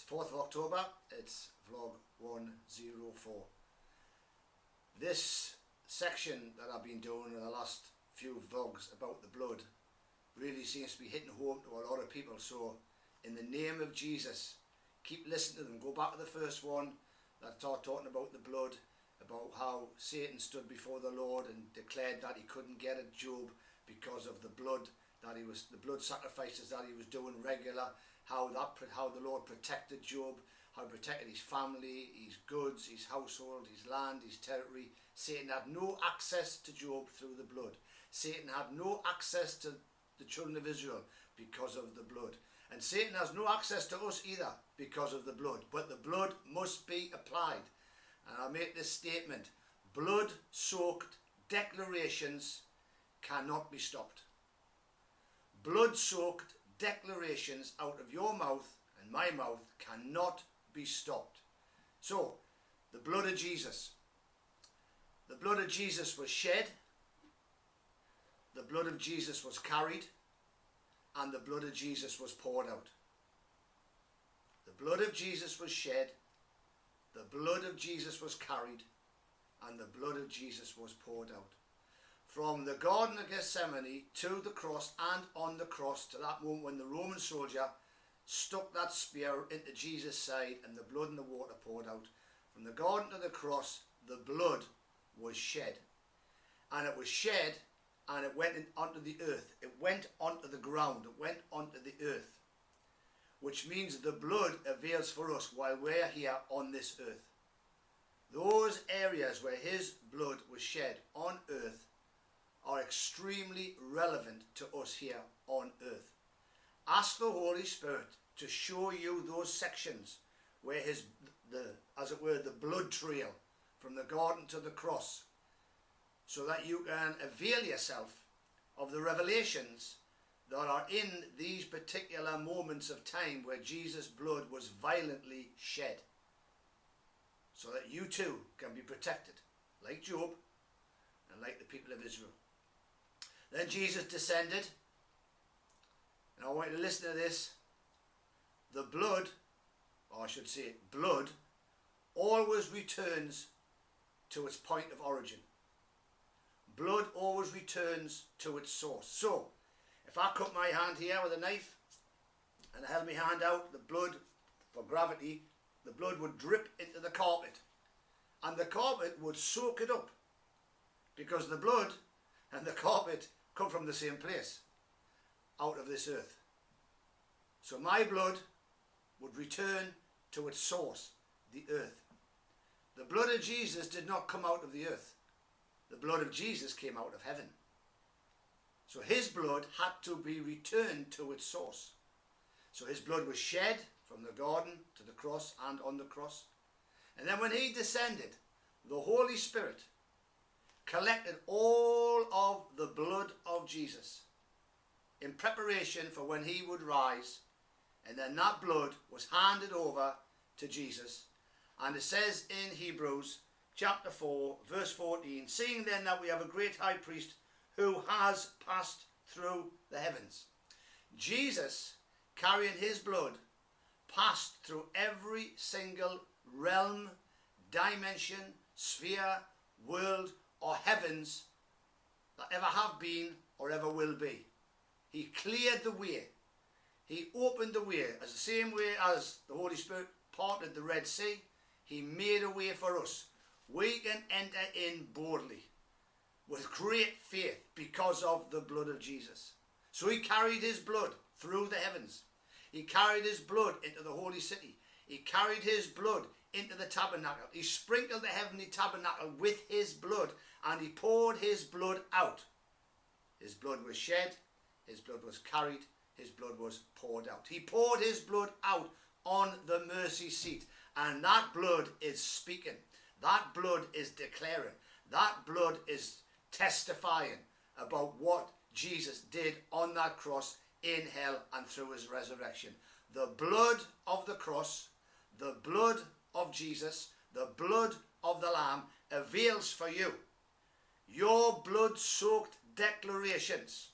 4th of October, it's vlog 104. This section that I've been doing in the last few vlogs about the blood really seems to be hitting home to a lot of people. So in the name of Jesus, keep listening to them. Go back to the first one that started talking about the blood, about how Satan stood before the Lord and declared that he couldn't get at Job because of the blood the blood sacrifices that he was doing regular, how the Lord protected Job, how he protected his family, his goods, his household, his land, his territory. Satan had no access to Job through the blood. Satan had no access to the children of Israel because of the blood. And Satan has no access to us either because of the blood. But the blood must be applied. And I'll make this statement: blood-soaked declarations cannot be stopped. Blood-soaked declarations out of your mouth and my mouth cannot be stopped. So, the blood of Jesus. The blood of Jesus was shed, the blood of Jesus was carried, and the blood of Jesus was poured out. The blood of Jesus was shed, the blood of Jesus was carried, and the blood of Jesus was poured out. From the Garden of Gethsemane to the cross, and on the cross to that moment when the Roman soldier stuck that spear into Jesus' side and the blood and the water poured out. From the garden to the cross, the blood was shed. And it was shed and it went onto the earth. It went onto the ground. It went onto the earth. Which means the blood avails for us while we're here on this earth. Those areas where his blood was shed on earth are extremely relevant to us here on earth. Ask the Holy Spirit to show you those sections where as it were, the blood trail from the garden to the cross, so that you can avail yourself of the revelations that are in these particular moments of time where Jesus' blood was violently shed, so that you too can be protected, like Job and like the people of Israel. Then Jesus descended, and I want you to listen to this. The blood, or I should say blood, always returns to its point of origin. Blood always returns to its source. So, if I cut my hand here with a knife, and I held my hand out, the blood, for gravity, the blood would drip into the carpet. And the carpet would soak it up, because the blood and the carpet come from the same place, out of this earth. So my blood would return to its source, the earth. The blood of Jesus did not come out of the earth. The blood of Jesus came out of heaven. So his blood had to be returned to its source. So his blood was shed from the garden to the cross and on the cross. And then when he descended, the Holy Spirit collected all of the blood of Jesus in preparation for when he would rise, and then that blood was handed over to Jesus. And it says in Hebrews chapter 4 verse 14, seeing then that we have a great high priest who has passed through the heavens. Jesus, carrying his blood, passed through every single realm, dimension, sphere, world or heavens that ever have been or ever will be. He cleared the way. He opened the way. As the same way as the Holy Spirit parted the Red Sea, he made a way for us. We can enter in boldly with great faith because of the blood of Jesus. So he carried his blood through the heavens. He carried his blood into the holy city. He carried his blood into the tabernacle. He sprinkled the heavenly tabernacle with his blood, and he poured his blood out. His blood was shed, his blood was carried, his blood was poured out. He poured his blood out on the mercy seat, and that blood is speaking. That blood is declaring. That blood is testifying about what Jesus did on that cross, in hell, and through his resurrection. The blood of the cross, the blood of Jesus, the blood of the Lamb avails for you. Your blood-soaked declarations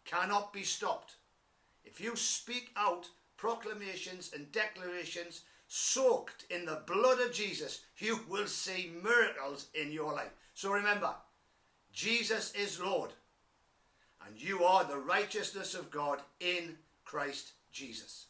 cannot be stopped. If you speak out proclamations and declarations soaked in the blood of Jesus, you will see miracles in your life. So remember, Jesus is Lord, and you are the righteousness of God in Christ Jesus.